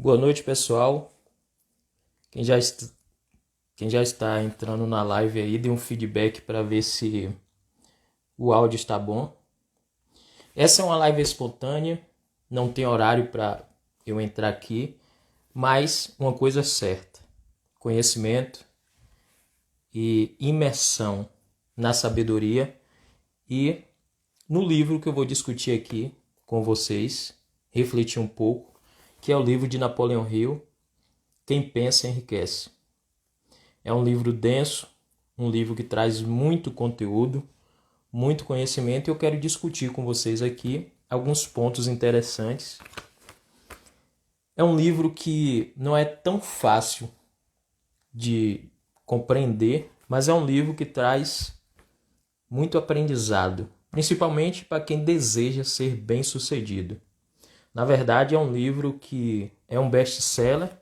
Boa noite, pessoal. Quem já, est- quem já está entrando na live aí, dê um feedback para ver se o áudio está bom. Essa é uma live espontânea, não tem horário para eu entrar aqui, mas uma coisa é certa: conhecimento e imersão na sabedoria e no livro que eu vou discutir aqui com vocês, refletir um pouco, que é o livro de Napoleão Hill, Quem Pensa Enriquece. É um livro denso, um livro que traz muito conteúdo, muito conhecimento e eu quero discutir com vocês aqui alguns pontos interessantes. É um livro que não é tão fácil de compreender, mas é um livro que traz muito aprendizado, principalmente para quem deseja ser bem-sucedido. Na verdade, é um livro que é um best-seller,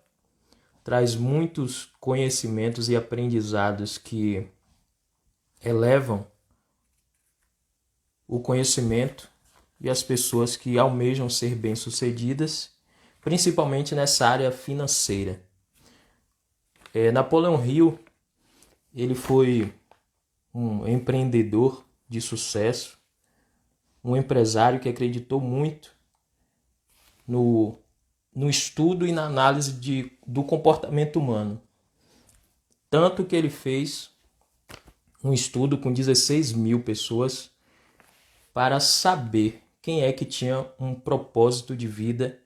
traz muitos conhecimentos e aprendizados que elevam o conhecimento e as pessoas que almejam ser bem-sucedidas, principalmente nessa área financeira. Napoleão Hill, ele foi um empreendedor de sucesso, um empresário que acreditou muito no, no estudo e na análise do comportamento humano. Tanto que ele fez um estudo com 16 mil pessoas para saber quem é que tinha um propósito de vida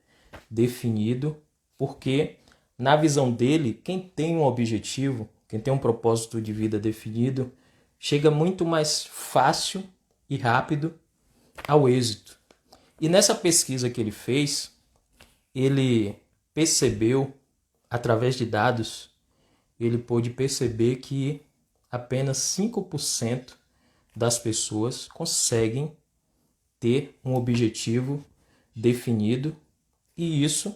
definido, porque na visão dele, quem tem um objetivo, quem tem um propósito de vida definido, chega muito mais fácil e rápido ao êxito. E nessa pesquisa que ele fez, ele percebeu, através de dados, ele pôde perceber que apenas 5% das pessoas conseguem ter um objetivo definido, e isso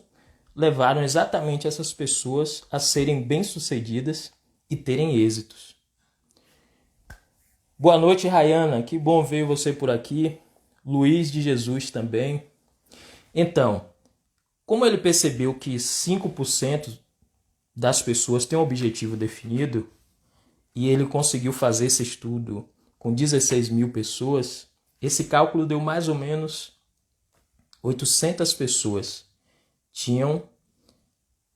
levaram exatamente essas pessoas a serem bem-sucedidas e terem êxitos. Boa noite, Rayana, que bom ver você por aqui. Luiz de Jesus também. Então, como ele percebeu que 5% das pessoas têm um objetivo definido, e ele conseguiu fazer esse estudo com 16 mil pessoas, esse cálculo deu mais ou menos 800 pessoas tinham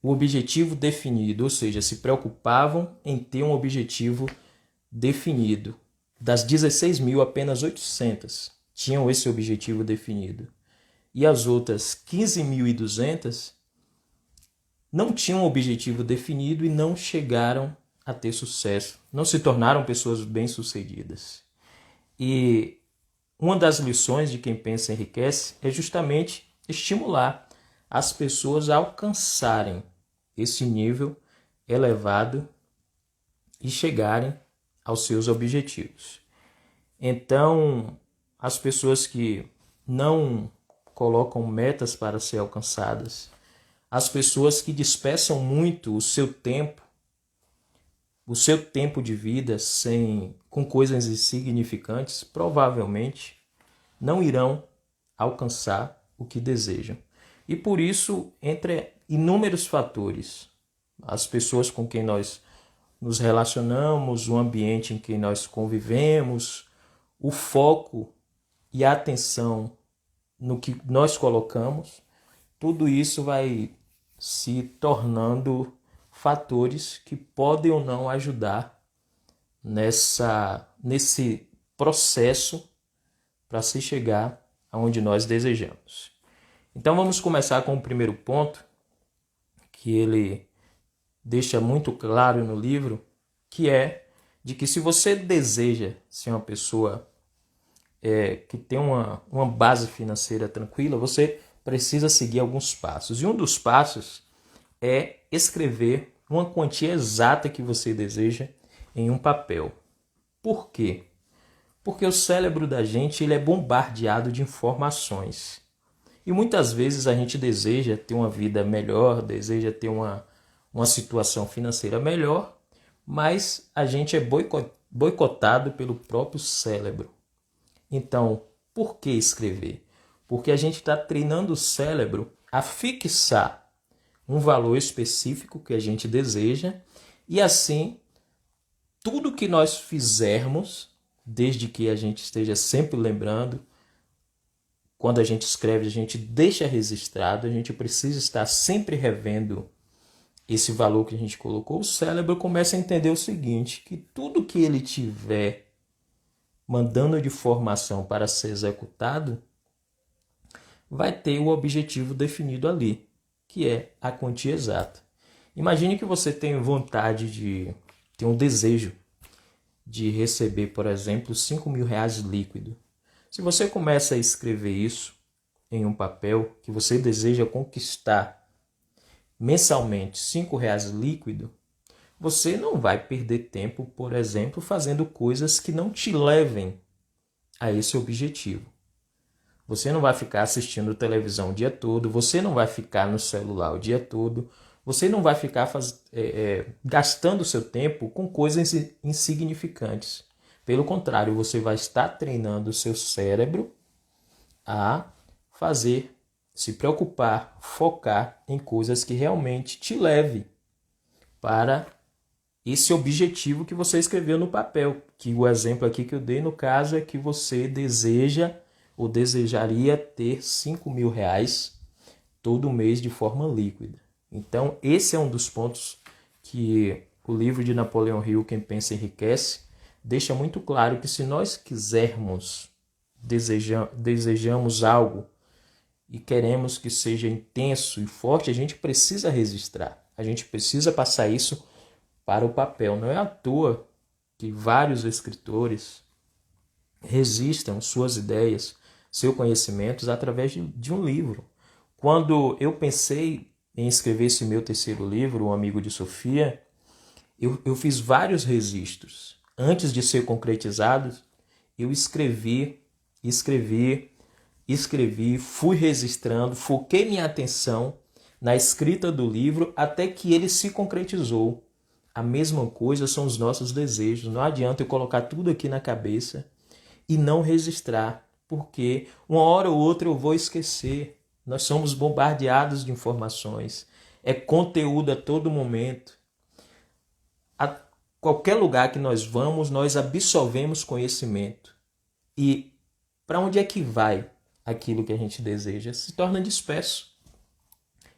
o objetivo definido, ou seja, se preocupavam em ter um objetivo definido. Das 16 mil, apenas 800 tinham esse objetivo definido. E as outras 15.200 não tinham um objetivo definido e não chegaram a ter sucesso, não se tornaram pessoas bem-sucedidas. E uma das lições de Quem Pensa Enriquece é justamente estimular as pessoas a alcançarem esse nível elevado e chegarem aos seus objetivos. Então, as pessoas que não colocam metas para ser alcançadas, as pessoas que desperdiçam muito o seu tempo de vida com coisas insignificantes, provavelmente não irão alcançar o que desejam. E por isso, entre inúmeros fatores, as pessoas com quem nós nos relacionamos, o ambiente em que nós convivemos, o foco e a atenção no que nós colocamos, tudo isso vai se tornando fatores que podem ou não ajudar nesse processo para se chegar aonde nós desejamos. Então vamos começar com o primeiro ponto, que ele deixa muito claro no livro, que é de que se você deseja ser uma pessoa que tem uma base financeira tranquila, você precisa seguir alguns passos. E um dos passos é escrever uma quantia exata que você deseja em um papel. Por quê? Porque o cérebro da gente ele é bombardeado de informações. E muitas vezes a gente deseja ter uma vida melhor, deseja ter uma situação financeira melhor, mas a gente é boicotado pelo próprio cérebro. Então, por que escrever? Porque a gente está treinando o cérebro a fixar um valor específico que a gente deseja, e assim, tudo que nós fizermos, desde que a gente esteja sempre lembrando, quando a gente escreve, a gente deixa registrado, a gente precisa estar sempre revendo esse valor que a gente colocou. O cérebro começa a entender o seguinte, que tudo que ele tiver mandando de informação para ser executado, vai ter o objetivo definido ali, que é a quantia exata. Imagine que você tem vontade tem um desejo de receber, por exemplo, R$ 5.000 líquido. Se você começa a escrever isso em um papel que você deseja conquistar mensalmente R$ 5 líquido, você não vai perder tempo, por exemplo, fazendo coisas que não te levem a esse objetivo. Você não vai ficar assistindo televisão o dia todo, você não vai ficar no celular o dia todo, você não vai ficar gastando seu tempo com coisas insignificantes. Pelo contrário, você vai estar treinando o seu cérebro a se preocupar, focar em coisas que realmente te levem para esse objetivo que você escreveu no papel. Que o exemplo aqui que eu dei no caso é que você deseja ou desejaria ter R$ 5.000 todo mês de forma líquida. Então, esse é um dos pontos que o livro de Napoleão Hill, Quem Pensa Enriquece, deixa muito claro que se nós quisermos, desejamos algo e queremos que seja intenso e forte, a gente precisa registrar. A gente precisa passar isso para o papel. Não é à toa que vários escritores registram suas ideias, seus conhecimentos através de um livro. Quando eu pensei em escrever esse meu terceiro livro, O Amigo de Sofia, eu fiz vários registros. Antes de ser concretizado, eu escrevi, fui registrando, foquei minha atenção na escrita do livro até que ele se concretizou. A mesma coisa são os nossos desejos. Não adianta eu colocar tudo aqui na cabeça e não registrar, porque uma hora ou outra eu vou esquecer. Nós somos bombardeados de informações. É conteúdo a todo momento. A qualquer lugar que nós vamos, nós absorvemos conhecimento. E para onde é que vai aquilo que a gente deseja? Se torna disperso.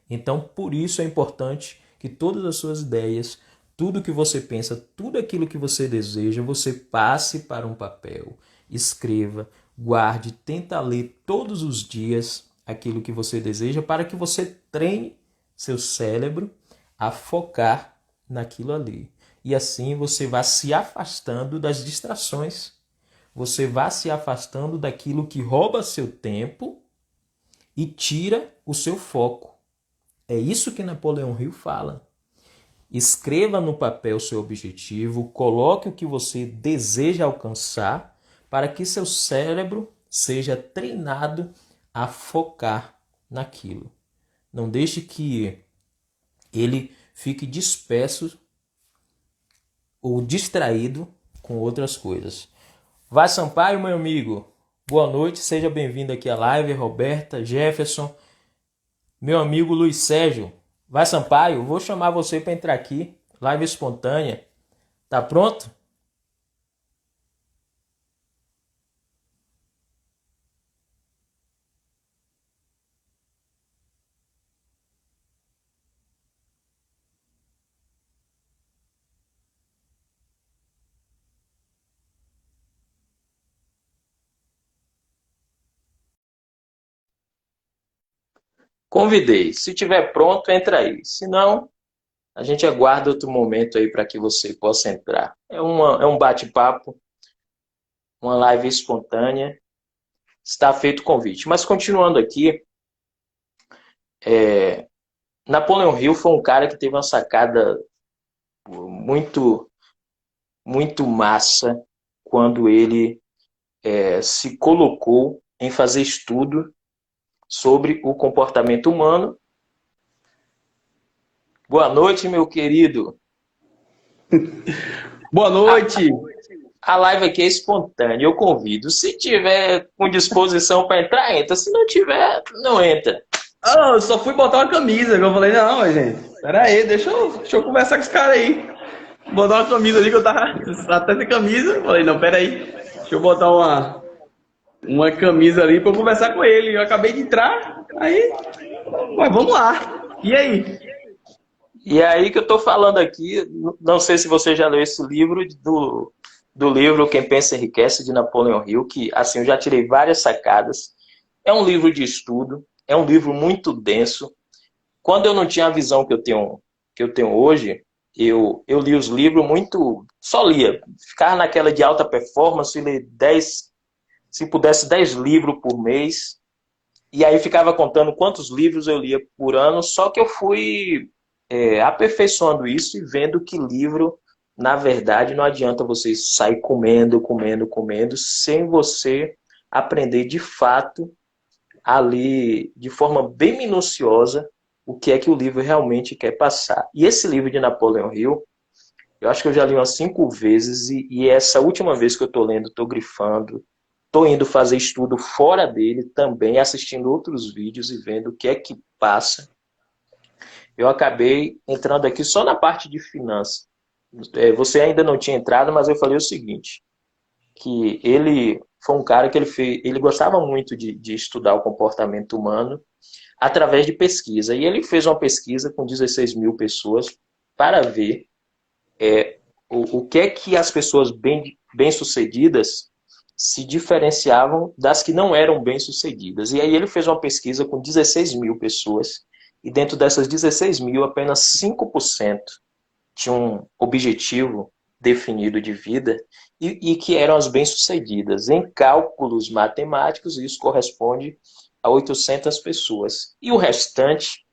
Então, por isso é importante que todas as suas ideias, tudo que você pensa, tudo aquilo que você deseja, você passe para um papel, escreva, guarde, tenta ler todos os dias aquilo que você deseja para que você treine seu cérebro a focar naquilo ali. E assim você vai se afastando das distrações, você vai se afastando daquilo que rouba seu tempo e tira o seu foco. É isso que Napoleão Hill fala. Escreva no papel seu objetivo, coloque o que você deseja alcançar para que seu cérebro seja treinado a focar naquilo. Não deixe que ele fique disperso ou distraído com outras coisas. Vai Sampaio, meu amigo. Boa noite, seja bem-vindo aqui à live. Roberta, Jefferson, meu amigo Luiz Sérgio. Vai Sampaio, vou chamar você para entrar aqui. Live espontânea. Tá pronto? Convidei. Se tiver pronto, entra aí. Se não, a gente aguarda outro momento aí para que você possa entrar. É um bate-papo, uma live espontânea. Está feito o convite. Mas continuando aqui, Napoleão Hill foi um cara que teve uma sacada muito, muito massa quando ele se colocou em fazer estudo sobre o comportamento humano. Boa noite, meu querido. Boa noite! A live aqui é espontânea, eu convido. Se tiver com disposição para entrar, entra. Se não tiver, não entra. Ah, eu só fui botar uma camisa. Eu falei, não, gente, pera aí, deixa eu conversar com esse cara aí. Botar uma camisa ali que eu tava até sem camisa. Eu falei, não, pera aí, deixa eu botar uma camisa ali pra eu conversar com ele. Eu acabei de entrar, aí, mas vamos lá. E aí? E é aí que eu estou falando aqui, não sei se você já leu esse livro do livro Quem Pensa Enriquece, de Napoleão Hill, que assim eu já tirei várias sacadas. É um livro de estudo, é um livro muito denso. Quando eu não tinha a visão que eu tenho hoje, eu li os livros muito, só lia, ficava naquela de alta performance, ler 10, se pudesse 10 livros por mês, e aí ficava contando quantos livros eu lia por ano, só que eu fui aperfeiçoando isso e vendo que livro, na verdade, não adianta você sair comendo, comendo, comendo, sem você aprender de fato ali, de forma bem minuciosa, o que é que o livro realmente quer passar. E esse livro de Napoleão Hill, eu acho que eu já li umas 5 vezes, e essa última vez que eu estou lendo, estou grifando, estou indo fazer estudo fora dele também, assistindo outros vídeos e vendo o que é que passa. Eu acabei entrando aqui só na parte de finanças. Você ainda não tinha entrado, mas eu falei o seguinte, que ele foi um cara que ele gostava muito de estudar o comportamento humano através de pesquisa. E ele fez uma pesquisa com 16 mil pessoas para ver o que é que as pessoas bem-sucedidas se diferenciavam das que não eram bem-sucedidas. E aí ele fez uma pesquisa com 16 mil pessoas, e dentro dessas 16 mil, apenas 5% tinham um objetivo definido de vida e que eram as bem-sucedidas. Em cálculos matemáticos, isso corresponde a 800 pessoas. E o restante,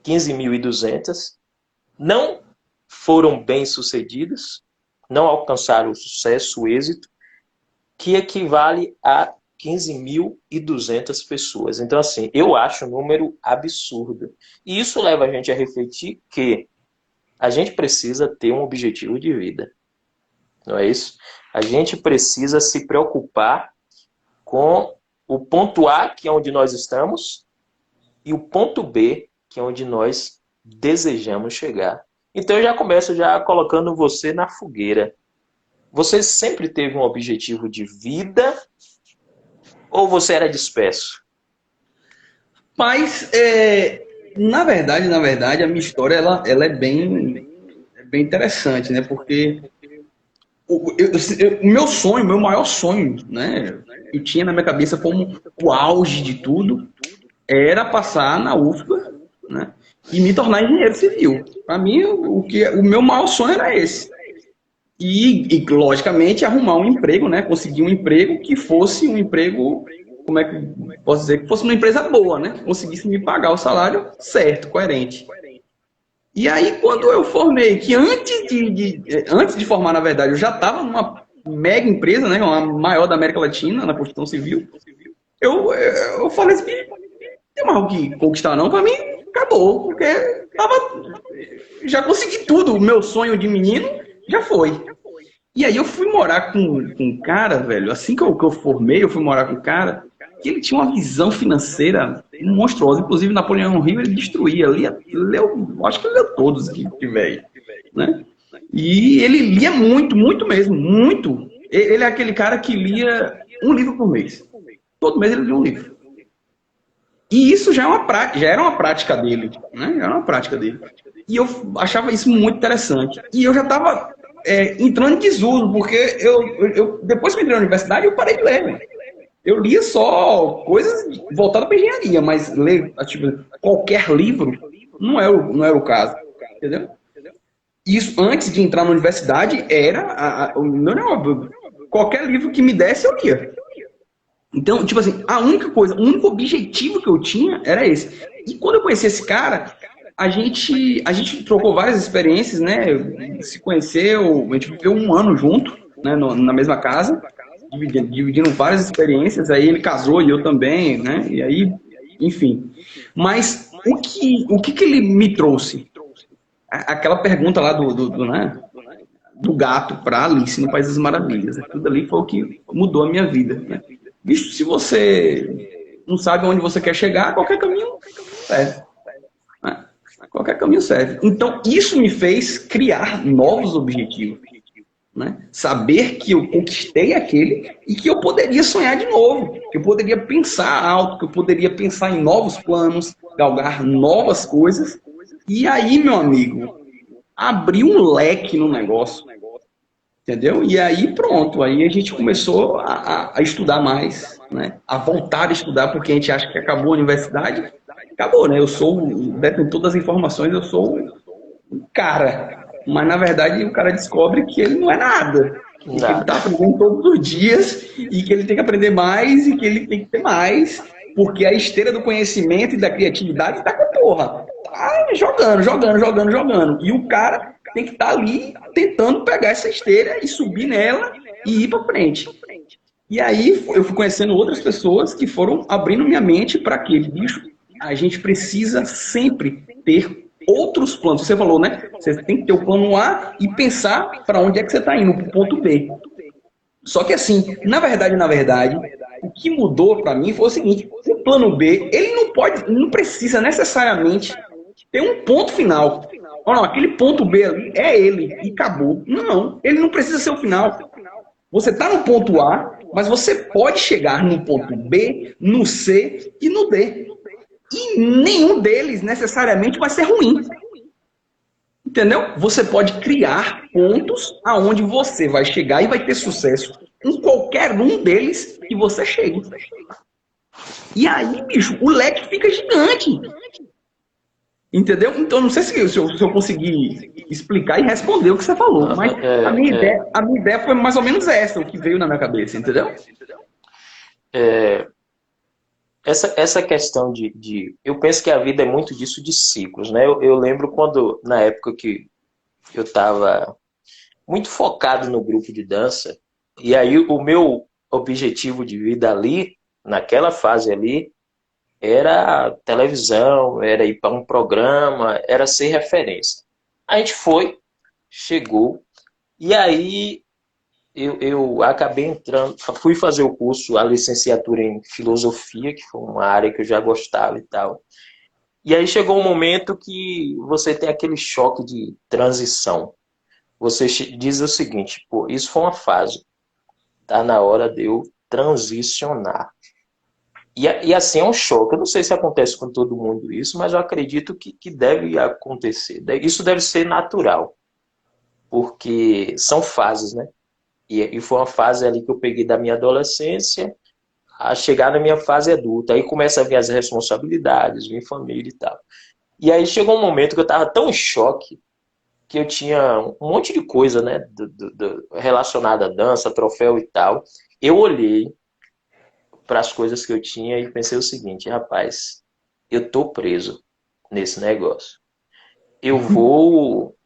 15.200, não foram bem-sucedidas, não alcançaram o sucesso, o êxito, que equivale a 15.200 pessoas. Então, assim, eu acho um número absurdo. E isso leva a gente a refletir que a gente precisa ter um objetivo de vida, não é isso? A gente precisa se preocupar com o ponto A, que é onde nós estamos, e o ponto B, que é onde nós desejamos chegar. Então eu já começo já colocando você na fogueira. Você sempre teve um objetivo de vida ou você era disperso? Mas, na verdade, a minha história ela é bem interessante, né? Porque o meu sonho, o meu maior sonho, né? Que eu tinha na minha cabeça como o auge de tudo, era passar na UFBA, né? E me tornar engenheiro civil. Para mim, o meu maior sonho era esse. E, logicamente, arrumar um emprego, né? Conseguir um emprego que fosse um emprego, como é que posso dizer? Que fosse uma empresa boa, né? Que conseguisse me pagar o salário certo, coerente. E aí, quando eu formei, que antes de formar, na verdade, eu já estava numa mega empresa, né? Uma maior da América Latina, na construção civil, eu falei assim, tem mais o que conquistar não, pra mim acabou, porque já consegui tudo, o meu sonho de menino já foi. E aí eu fui morar com um cara, velho, assim que eu formei, eu fui morar com um cara que ele tinha uma visão financeira monstruosa. Inclusive, Napoleão Hill ele destruía, leu, acho que ele leu todos que tiver aí, né? E ele lia muito, muito mesmo, muito. Ele é aquele cara que lia um livro por mês. Todo mês ele lia um livro. E isso já, já era uma prática dele, né? Já era uma prática dele. E eu achava isso muito interessante. E eu já estava entrando em desuso, porque depois que eu entrei na universidade, eu parei de ler. Véio. Eu lia só coisas voltadas para engenharia, mas ler tipo, qualquer livro não era o caso. Entendeu? Isso, antes de entrar na universidade, não, qualquer livro que me desse, eu lia. Então, tipo assim, a única coisa, o único objetivo que eu tinha era esse. E quando eu conheci esse cara, a gente trocou várias experiências, né? Se conheceu, a gente viveu um ano junto, né? Na mesma casa, dividindo várias experiências. Aí ele casou e eu também, né? E aí, enfim. Mas o que ele me trouxe? Aquela pergunta lá né? Do gato para Alice no País das Maravilhas. Aquilo ali foi o que mudou a minha vida, né? Bicho, se você não sabe onde você quer chegar, qualquer caminho serve. Né? Qualquer caminho serve. Então, isso me fez criar novos objetivos. Né? Saber que eu conquistei aquele e que eu poderia sonhar de novo, que eu poderia pensar alto, que eu poderia pensar em novos planos, galgar novas coisas. E aí, meu amigo, abrir um leque no negócio, entendeu? E aí pronto, aí a gente começou a estudar mais, né? A voltar a estudar, porque a gente acha que acabou a universidade, acabou, né? Eu sou, com todas as informações, eu sou um cara, mas na verdade o cara descobre que ele não é nada, e que ele está Nada. aprendendo todos os dias, e que ele tem que aprender mais, e que ele tem que ter mais, porque a esteira do conhecimento e da criatividade está com a porra. Tá jogando, jogando, jogando, jogando. E o cara tem que estar ali tentando pegar essa esteira e subir nela e ir para frente. E aí eu fui conhecendo outras pessoas que foram abrindo minha mente para aquele bicho. A gente precisa sempre ter outros planos. Você falou, né? Você tem que ter o plano A e pensar para onde é que você está indo, para o ponto B. Só que assim, na verdade, o que mudou para mim foi o seguinte: o plano B, ele não pode, não precisa necessariamente ter um ponto final. Oh, não, aquele ponto B ali é ele e acabou. Não, ele não precisa ser o final. Você está no ponto A, mas você pode chegar no ponto B, no C e no D. E nenhum deles necessariamente vai ser ruim. Entendeu? Você pode criar pontos aonde você vai chegar e vai ter sucesso em qualquer um deles que você chegue. E aí, bicho, o leque fica gigante. Entendeu? Então, não sei se eu consegui explicar e responder o que você falou, mas a minha ideia foi mais ou menos essa, o que veio na minha cabeça, entendeu? Essa questão eu penso que a vida é muito disso de ciclos, né? Eu lembro quando, na época que eu estava muito focado no grupo de dança, e aí o meu objetivo de vida ali, naquela fase ali, era televisão, era ir para um programa, era ser referência. A gente foi, chegou, e aí eu acabei entrando, fui fazer o curso, a licenciatura em filosofia, que foi uma área que eu já gostava e tal. E aí chegou um momento que você tem aquele choque de transição. Você diz o seguinte: pô, isso foi uma fase, tá na hora de eu transicionar. E assim é um choque. Eu não sei se acontece com todo mundo isso, mas eu acredito que deve acontecer. Isso deve ser natural, porque são fases, né? E foi uma fase ali que eu peguei da minha adolescência a chegar na minha fase adulta. Aí começa a vir as responsabilidades, vir família e tal. E aí chegou um momento que eu estava tão em choque que eu tinha um monte de coisa, né, relacionada à dança, troféu e tal. Eu olhei para as coisas que eu tinha e pensei o seguinte: rapaz, eu tô preso nesse negócio. Eu vou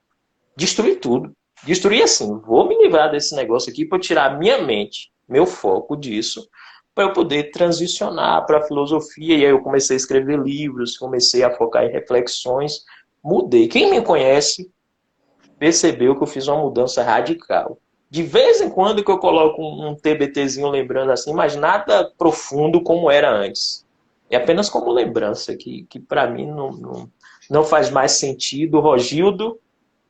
destruir tudo. Destruir assim, vou me livrar desse negócio aqui para tirar minha mente, meu foco disso, para eu poder transicionar para a filosofia. E aí eu comecei a escrever livros, comecei a focar em reflexões, mudei. Quem me conhece percebeu que eu fiz uma mudança radical. De vez em quando que eu coloco um TBTzinho lembrando assim, mas nada profundo como era antes. É apenas como lembrança, que para mim não faz mais sentido. Rogildo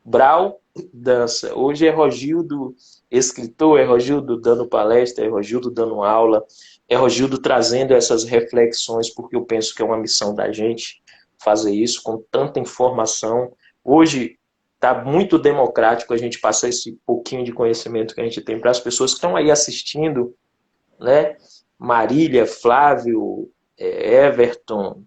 Brau dança. Hoje é Rogildo escritor, é Rogildo dando palestra, é Rogildo dando aula, é Rogildo trazendo essas reflexões, porque eu penso que é uma missão da gente fazer isso com tanta informação. Hoje está muito democrático a gente passar esse pouquinho de conhecimento que a gente tem para as pessoas que estão aí assistindo, né? Marília, Flávio, Everton,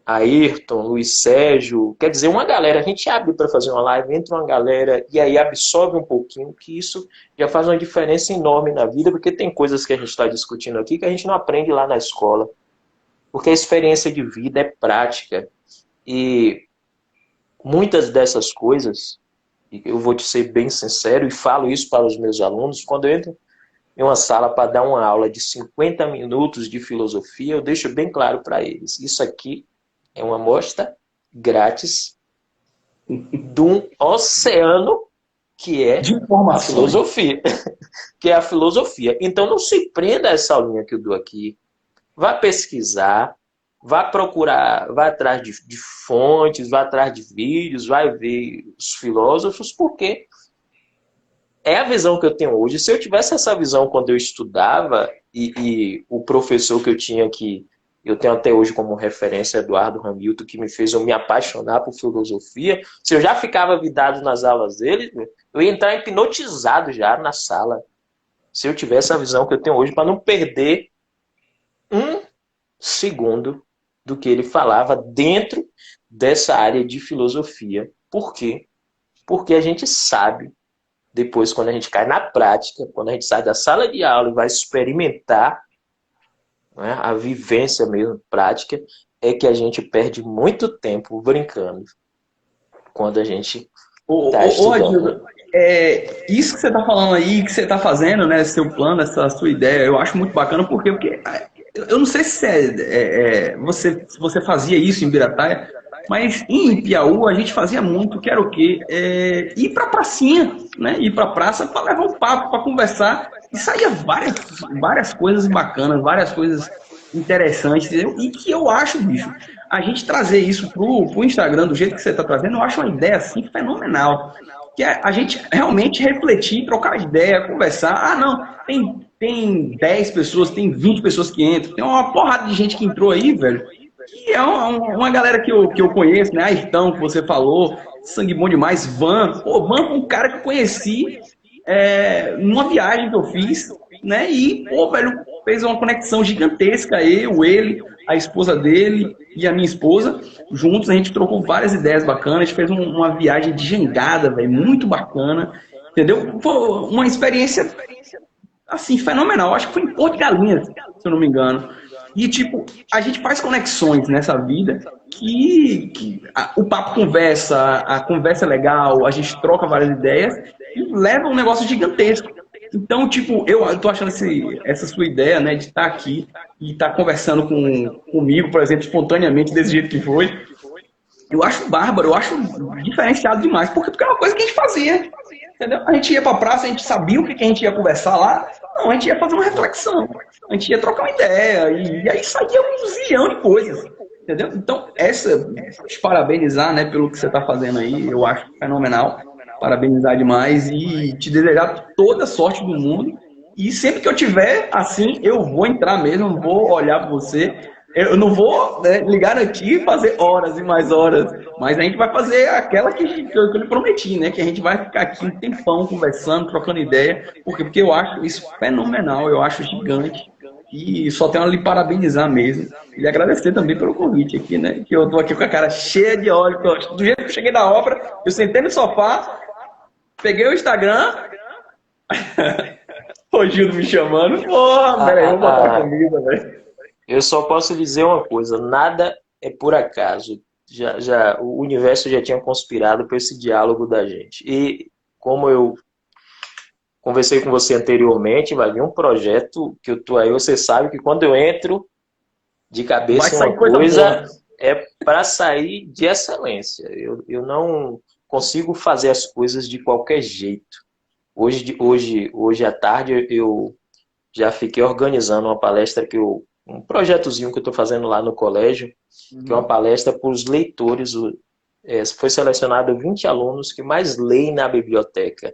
Ayrton, Luiz Sérgio, quer dizer, uma galera, a gente abre para fazer uma live, entra uma galera e aí absorve um pouquinho, que isso já faz uma diferença enorme na vida, porque tem coisas que a gente está discutindo aqui que a gente não aprende lá na escola, porque a experiência de vida é prática e muitas dessas coisas, eu vou te ser bem sincero e falo isso para os meus alunos, quando eu entro em uma sala para dar uma aula de 50 minutos de filosofia, eu deixo bem claro para eles, isso aqui é uma amostra grátis de um oceano que é De a informações. filosofia. Que é a filosofia. Então não se prenda a essa aulinha que eu dou aqui vá pesquisar, vá procurar, vá atrás de fontes, vá atrás de vídeos, vai ver os filósofos, porque é a visão que eu tenho hoje. Se eu tivesse essa visão quando eu estudava, e o professor que eu tinha que eu tenho até hoje como referência Eduardo Hamilton, que me fez eu me apaixonar por filosofia, se eu já ficava vidado nas aulas dele, eu ia entrar hipnotizado já na sala. Se eu tivesse a visão que eu tenho hoje, para não perder um segundo do que ele falava dentro dessa área de filosofia. Por quê? Porque a gente sabe, depois, quando a gente cai na prática, quando a gente sai da sala de aula e vai experimentar, né, a vivência mesmo prática, é que a gente perde muito tempo brincando quando a gente está estudando. Adilson, isso que você está falando aí, que você está fazendo, né, seu plano, essa sua ideia, eu acho muito bacana, porque eu não sei se você fazia isso em Birataia, mas em Piauí a gente fazia muito, que era o quê? Ir para a pracinha, né, ir para a praça para levar um papo, para conversar, e saía várias coisas bacanas, várias coisas interessantes, entendeu? E que eu acho, bicho, a gente trazer isso pro Instagram do jeito que você está trazendo, eu acho uma ideia assim fenomenal. Que é a gente realmente refletir, trocar ideia, conversar. Ah, não, tem 10 pessoas, tem 20 pessoas que entram, tem uma porrada de gente que entrou aí, velho. Que é uma galera que eu conheço, né? Ayrton, que você falou, sangue bom demais. Van, pô, Van foi um cara que eu conheci numa viagem que eu fiz, né? E, pô, velho, fez uma conexão gigantesca. Ele, a esposa dele e a minha esposa, juntos a gente trocou várias ideias bacanas. A gente fez uma viagem de jangada, velho, muito bacana, entendeu? Foi uma experiência assim, fenomenal. Acho que foi em Porto de Galinhas, se eu não me engano. E, tipo, a gente faz conexões nessa vida o papo conversa, a conversa é legal, a gente troca várias ideias e leva um negócio gigantesco. Então, tipo, eu tô achando essa sua ideia, né, de estar aqui e estar conversando comigo, por exemplo, espontaneamente, desse jeito que foi, eu acho bárbaro, eu acho diferenciado demais, porque é uma coisa que a gente fazia, entendeu? A gente ia pra praça, a gente sabia o que a gente ia conversar lá, não, a gente ia fazer uma reflexão, a gente ia trocar uma ideia, e aí saía um zilhão de coisas, entendeu? Então, te parabenizar, né, pelo que você tá fazendo aí, eu acho fenomenal, parabenizar demais e te desejar toda a sorte do mundo, e sempre que eu tiver assim, eu vou entrar mesmo, vou olhar pra você. Eu não vou, né, ligar aqui e fazer horas e mais horas, mas a gente vai fazer aquela que eu lhe prometi, né? Que a gente vai ficar aqui um tempão conversando, trocando ideia, porque eu acho isso fenomenal, eu acho gigante. E só tenho a lhe parabenizar mesmo. E agradecer também pelo convite aqui, né? Que eu tô aqui com a cara cheia de óleo. Do jeito que eu cheguei da obra, eu sentei no sofá, peguei o Instagram, o Gildo me chamando. Porra, peraí, vou botar a camisa, velho. Eu só posso dizer uma coisa, nada é por acaso. O universo já tinha conspirado para esse diálogo da gente. E como eu conversei com você anteriormente, vai vir um projeto que eu tô aí, você sabe que quando eu entro de cabeça em uma coisa, é para sair de excelência. Eu não consigo fazer as coisas de qualquer jeito. Hoje à tarde eu já fiquei organizando uma palestra um projetozinho que eu estou fazendo lá no colégio, que é uma palestra para os leitores. Foi selecionado 20 alunos que mais leem na biblioteca.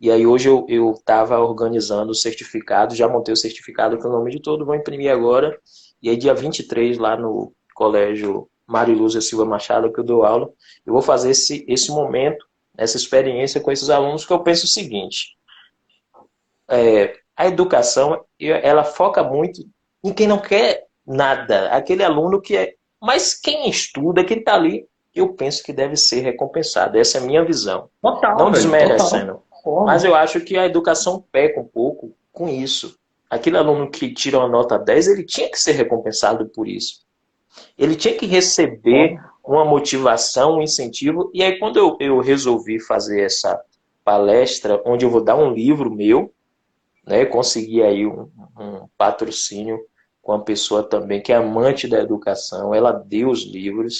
E aí hoje eu estava organizando o certificado, já montei o certificado com o nome de todo, vou imprimir agora. E aí dia 23 lá no colégio Mário Lúcia Silva Machado, que eu dou aula, eu vou fazer esse momento, essa experiência com esses alunos, que eu penso o seguinte: a educação, ela foca muito em quem não quer nada, aquele aluno que é... Mas quem estuda, quem está ali, eu penso que deve ser recompensado. Essa é a minha visão. Total, não velho, desmerecendo. total. Mas eu acho que a educação peca um pouco com isso. Aquele aluno que tira uma nota 10, ele tinha que ser recompensado por isso. Ele tinha que receber uma motivação, um incentivo. E aí, quando eu resolvi fazer essa palestra, onde eu vou dar um livro meu, né, consegui aí um patrocínio com uma pessoa também que é amante da educação, ela deu os livros,